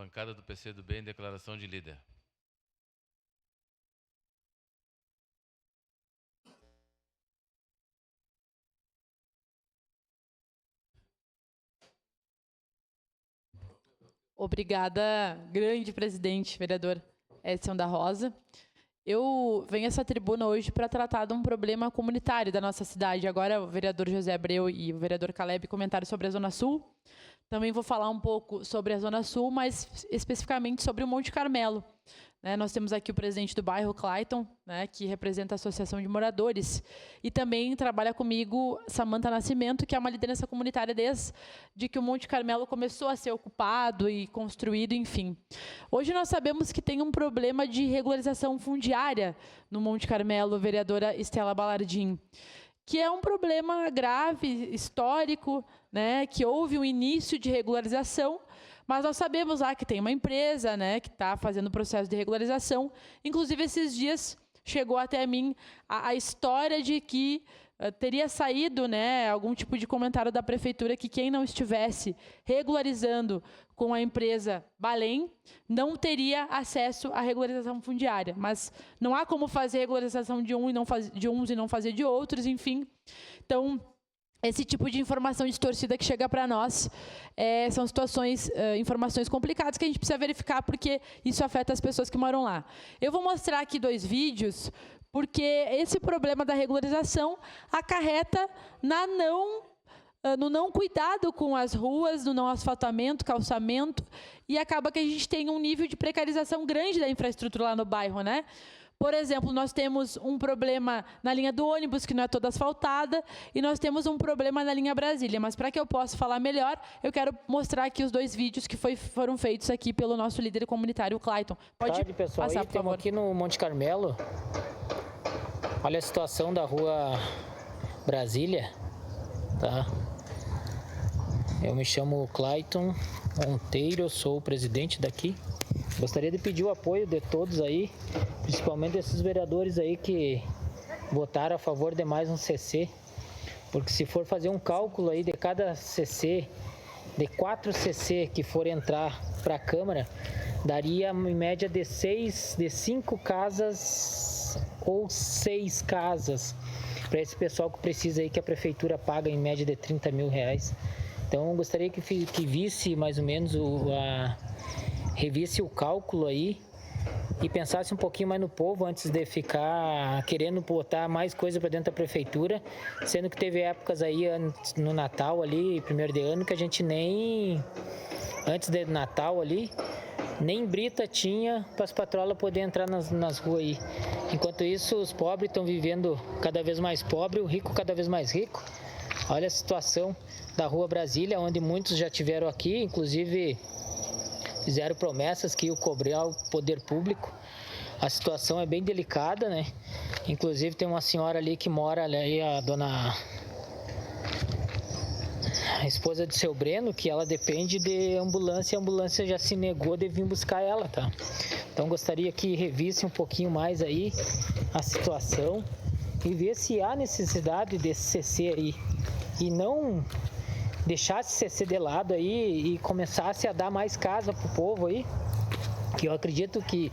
Bancada do PCdoB em declaração de líder. Obrigada, grande presidente, vereador Edson da Rosa. Eu venho a essa tribuna hoje para tratar de um problema comunitário da nossa cidade. Agora o vereador José Abreu e o vereador Caleb comentaram sobre a Zona Sul. Também vou falar um pouco sobre a Zona Sul, mas especificamente sobre o Monte Carmelo. Nós temos aqui o presidente do bairro, Clayton, que representa a Associação de Moradores. E também trabalha comigo Samanta Nascimento, que é uma liderança comunitária desde que o Monte Carmelo começou a ser ocupado e construído, enfim. Hoje nós sabemos que tem um problema de regularização fundiária no Monte Carmelo, vereadora Estela Balardim, que é um problema grave, histórico, que houve um início de regularização, mas nós sabemos lá que tem uma empresa, que está fazendo o processo de regularização. Inclusive, esses dias chegou até mim a história de que teria saído algum tipo de comentário da prefeitura que quem não estivesse regularizando com a empresa Balém não teria acesso à regularização fundiária. Mas não há como fazer regularização de uns e não fazer de outros, enfim. Então, esse tipo de informação distorcida que chega para nós são informações complicadas que a gente precisa verificar, porque isso afeta as pessoas que moram lá. Eu vou mostrar aqui 2 vídeos, porque esse problema da regularização acarreta no não cuidado com as ruas, no não asfaltamento, calçamento, e acaba que a gente tem um nível de precarização grande da infraestrutura lá no bairro, Por exemplo, nós temos um problema na linha do ônibus, que não é toda asfaltada, e nós temos um problema na linha Brasília. Mas, para que eu possa falar melhor, eu quero mostrar aqui os 2 vídeos que foram feitos aqui pelo nosso líder comunitário, o Clayton. Pode tarde, pessoal. passar, por favor. Estamos aqui no Monte Carmelo. Olha a situação da rua Brasília. Tá? Eu me chamo Clayton Monteiro, eu sou o presidente daqui. Gostaria de pedir o apoio de todos aí, principalmente desses vereadores aí que votaram a favor de mais um CC, porque se for fazer um cálculo aí de cada CC, de 4 CC que for entrar para a Câmara, daria em média de 5 casas ou 6 casas para esse pessoal que precisa aí, que a prefeitura paga em média de 30 mil reais. Então eu gostaria que visse mais ou menos revisse o cálculo aí e pensasse um pouquinho mais no povo antes de ficar querendo botar mais coisa para dentro da prefeitura, sendo que teve épocas aí no Natal ali, 1º de ano, que a gente nem, antes do Natal ali, nem brita tinha para as patrolas poder entrar nas ruas aí. Enquanto isso, os pobres estão vivendo cada vez mais pobres, o rico cada vez mais rico. Olha a situação da rua Brasília, onde muitos já tiveram aqui, inclusive fizeram promessas que iam cobrar o poder público. A situação é bem delicada, Inclusive tem uma senhora ali que mora ali, a esposa do seu Breno, que ela depende de ambulância, e a ambulância já se negou de vir buscar ela, tá? Então gostaria que revisse um pouquinho mais aí a situação e ver se há necessidade desse CC aí, e não deixasse CC de lado aí e começasse a dar mais casa pro povo aí, que eu acredito que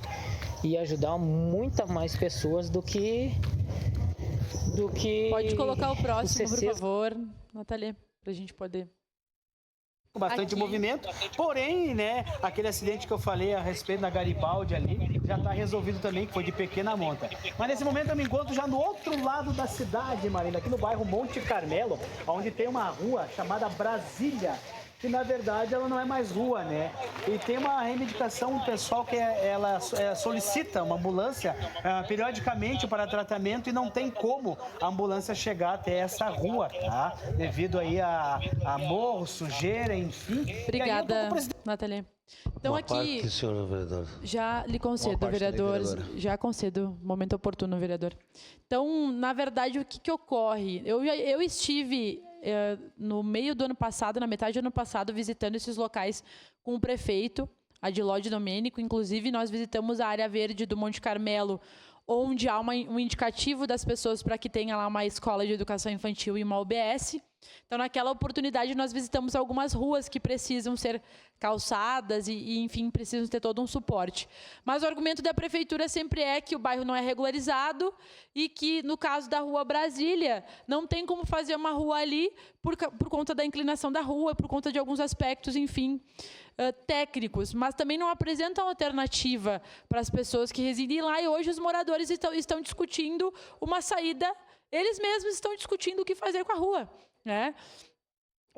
ia ajudar muitas mais pessoas do que Pode colocar o próximo, por favor, Natália, para a gente poder... Com bastante movimento, porém, aquele acidente que eu falei a respeito da Garibaldi ali, já está resolvido também, que foi de pequena monta. Mas nesse momento eu me encontro já no outro lado da cidade, Marina, aqui no bairro Monte Carmelo, onde tem uma rua chamada Brasília, que na verdade ela não é mais rua, E tem uma reivindicação, um pessoal que ela solicita uma ambulância periodicamente para tratamento e não tem como a ambulância chegar até essa rua, tá? Devido aí a morro, sujeira, enfim. Obrigada, Natália. Então Boa aqui, parte, senhora vereadora. já lhe concedo, vereador, já concedo, momento oportuno, vereador. Então, na verdade, o que ocorre? Eu estive no meio do ano passado, na metade do ano passado, visitando esses locais com o prefeito, Adilóide Domênico. Inclusive, nós visitamos a área verde do Monte Carmelo, onde há um indicativo das pessoas para que tenha lá uma escola de educação infantil e uma UBS. Então, naquela oportunidade, nós visitamos algumas ruas que precisam ser calçadas enfim, precisam ter todo um suporte. Mas o argumento da prefeitura sempre é que o bairro não é regularizado e que, no caso da Rua Brasília, não tem como fazer uma rua ali por conta da inclinação da rua, por conta de alguns aspectos, enfim, técnicos, mas também não apresentam alternativa para as pessoas que residem lá, e hoje os moradores estão discutindo uma saída, eles mesmos estão discutindo o que fazer com a rua, né?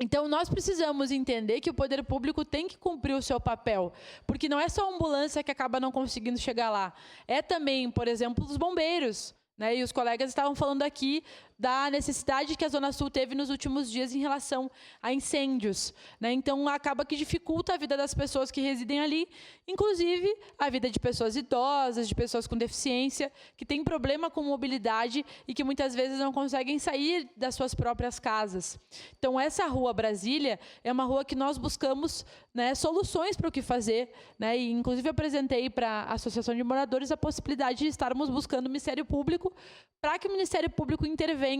Então, nós precisamos entender que o poder público tem que cumprir o seu papel, porque não é só a ambulância que acaba não conseguindo chegar lá, é também, por exemplo, os bombeiros, né? E os colegas estavam falando aqui da necessidade que a Zona Sul teve nos últimos dias em relação a incêndios, né? Então, acaba que dificulta a vida das pessoas que residem ali, inclusive a vida de pessoas idosas, de pessoas com deficiência, que têm problema com mobilidade e que muitas vezes não conseguem sair das suas próprias casas. Então, essa Rua Brasília é uma rua que nós buscamos, né, soluções para o que fazer, né? E, inclusive, apresentei para a Associação de Moradores a possibilidade de estarmos buscando o Ministério Público para que o Ministério Público intervenha,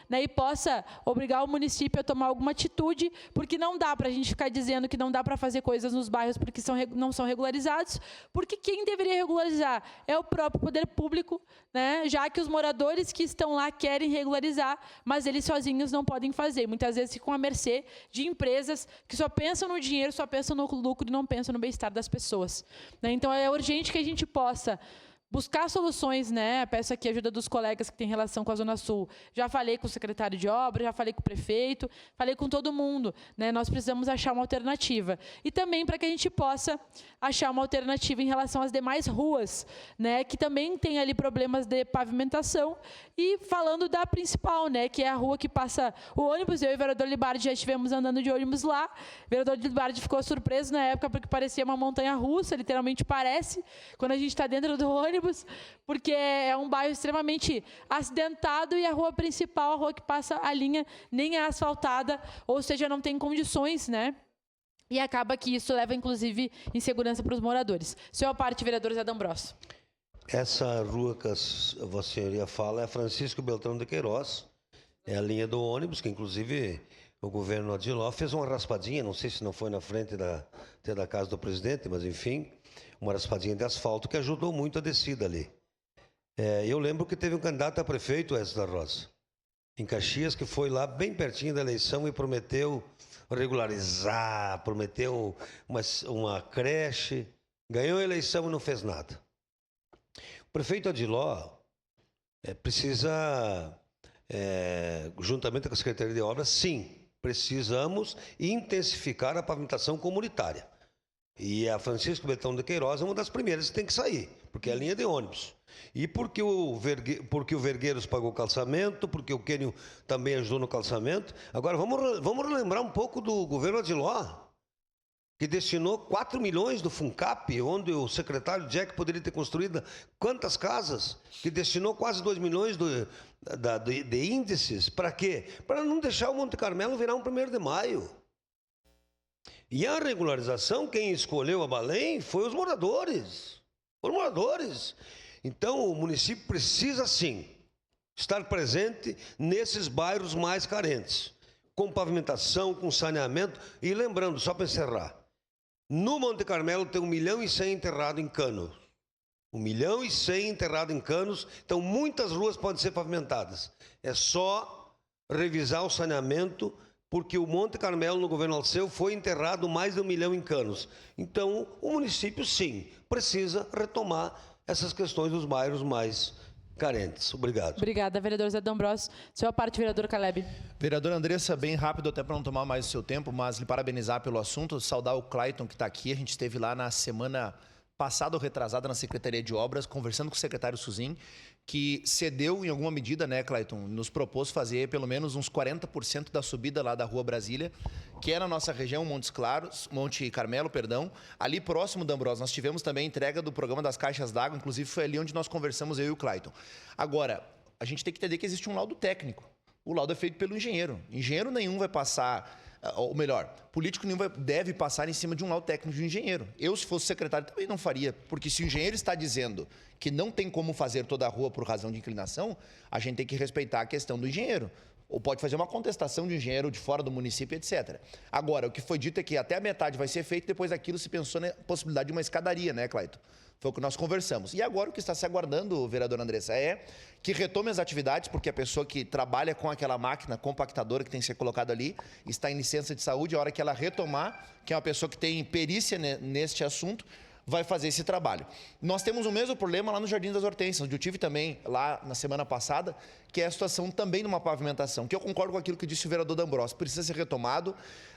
né, e possa obrigar o município a tomar alguma atitude, porque não dá para a gente ficar dizendo que não dá para fazer coisas nos bairros porque não são regularizados, porque quem deveria regularizar é o próprio poder público, né, já que os moradores que estão lá querem regularizar, mas eles sozinhos não podem fazer. Muitas vezes ficam à mercê de empresas que só pensam no dinheiro, só pensam no lucro e não pensam no bem-estar das pessoas, né? Então, é urgente que a gente possa buscar soluções, né? Peço aqui a ajuda dos colegas que têm relação com a Zona Sul. Já falei com o secretário de obra, já falei com o prefeito, falei com todo mundo, né? Nós precisamos achar uma alternativa. E também para que a gente possa achar uma alternativa em relação às demais ruas, né? Que também tem ali problemas de pavimentação. E falando da principal, né? Que é a rua que passa o ônibus. Eu e o vereador Libardi já estivemos andando de ônibus lá. O vereador Libardi ficou surpreso na época porque parecia uma montanha-russa, literalmente parece, quando a gente está dentro do ônibus, porque é um bairro extremamente acidentado e a rua principal, a rua que passa a linha, nem é asfaltada, ou seja, não tem condições, né? E acaba que isso leva, inclusive, insegurança para os moradores. Senhor parte, vereador Zé D'Ambrosio. Essa rua que a Vossa Senhoria fala é Francisco Beltrão de Queiroz, é a linha do ônibus, que inclusive o governo Adiló fez uma raspadinha, não sei se não foi na frente da casa do presidente, mas enfim, uma raspadinha de asfalto que ajudou muito a descida ali. Eu lembro que teve um candidato a prefeito, Edson da Rosa, em Caxias, que foi lá bem pertinho da eleição e prometeu regularizar, prometeu uma creche, ganhou a eleição e não fez nada. O prefeito Adiló precisa, juntamente com a Secretaria de Obras, sim, precisamos intensificar a pavimentação comunitária. E a Francisco Beltrão de Queiroz é uma das primeiras que tem que sair, porque é a linha de ônibus. E porque o Vergueiros pagou o calçamento, porque o Quênio também ajudou no calçamento. Agora, vamos relembrar um pouco do governo Adiló, que destinou 4 milhões do FUNCAP, onde o secretário Jack poderia ter construído quantas casas, que destinou quase 2 milhões de índices. Para quê? Para não deixar o Monte Carmelo virar um 1º de maio. E a regularização, quem escolheu a Belém foi os moradores. Os moradores. Então, o município precisa, sim, estar presente nesses bairros mais carentes, com pavimentação, com saneamento. E lembrando, só para encerrar, no Monte Carmelo tem 1,1 milhão enterrado em canos. 1,1 milhão enterrado em canos, então muitas ruas podem ser pavimentadas. É só revisar o saneamento, porque o Monte Carmelo, no governo Alceu, foi enterrado mais de 1 milhão em canos. Então, o município, sim, precisa retomar essas questões dos bairros mais carentes. Obrigado. Obrigada, vereador Zé D'Ambrosio. Senhor parte, vereador Caleb. Vereadora Andressa, bem rápido, até para não tomar mais o seu tempo, mas lhe parabenizar pelo assunto, saudar o Clayton que está aqui. A gente esteve lá na semana passada ou retrasada na Secretaria de Obras, conversando com o secretário Suzin, que cedeu em alguma medida, né, Clayton, nos propôs fazer pelo menos uns 40% da subida lá da Rua Brasília, que é na nossa região, Monte Carmelo, ali próximo da D'Ambrosio. Nós tivemos também a entrega do programa das caixas d'água, inclusive foi ali onde nós conversamos, eu e o Clayton. Agora, a gente tem que entender que existe um laudo técnico. O laudo é feito pelo engenheiro. Engenheiro nenhum vai passar, ou melhor, político nenhum deve passar em cima de um laudo técnico de um engenheiro. Eu, se fosse secretário, também não faria, porque se o engenheiro está dizendo que não tem como fazer toda a rua por razão de inclinação, a gente tem que respeitar a questão do engenheiro. ou pode fazer uma contestação de engenheiro de fora do município, etc. Agora, o que foi dito é que até a metade vai ser feito, depois daquilo se pensou na possibilidade de uma escadaria, né, Clayton? Foi o que nós conversamos. E agora o que está se aguardando, vereadora Andressa, é que retome as atividades, porque a pessoa que trabalha com aquela máquina compactadora que tem que ser colocada ali está em licença de saúde. A hora que ela retomar, que é uma pessoa que tem perícia neste assunto, vai fazer esse trabalho. Nós temos o mesmo problema lá no Jardim das Hortênsias, onde eu tive também lá na semana passada, que é a situação também numa pavimentação, que eu concordo com aquilo que disse o vereador D'Ambrosio, precisa ser retomado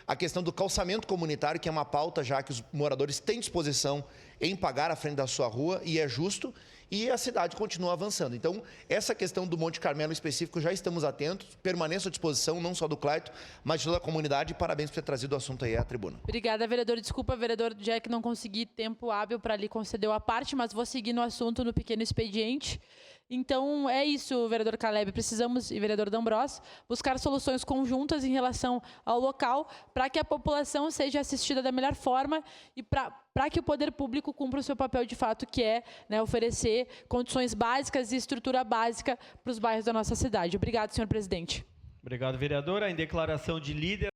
a questão do calçamento comunitário, que é uma pauta já que os moradores têm disposição em pagar à frente da sua rua, e é justo, e a cidade continua avançando. Então, essa questão do Monte Carmelo específico, já estamos atentos, permaneço à disposição, não só do Clayton, mas de toda a comunidade, e parabéns por ter trazido o assunto aí à tribuna. Obrigada, vereador. Desculpa, vereador Jack, não consegui tempo hábil para lhe conceder a parte, mas vou seguir no assunto no pequeno expediente. Então, é isso, vereador Caleb. Precisamos, e vereador D'Ambrosio, buscar soluções conjuntas em relação ao local para que a população seja assistida da melhor forma e para que o poder público cumpra o seu papel de fato, que é, né, oferecer condições básicas e estrutura básica para os bairros da nossa cidade. Obrigado, senhor presidente. Obrigado, vereadora. Em declaração de líder.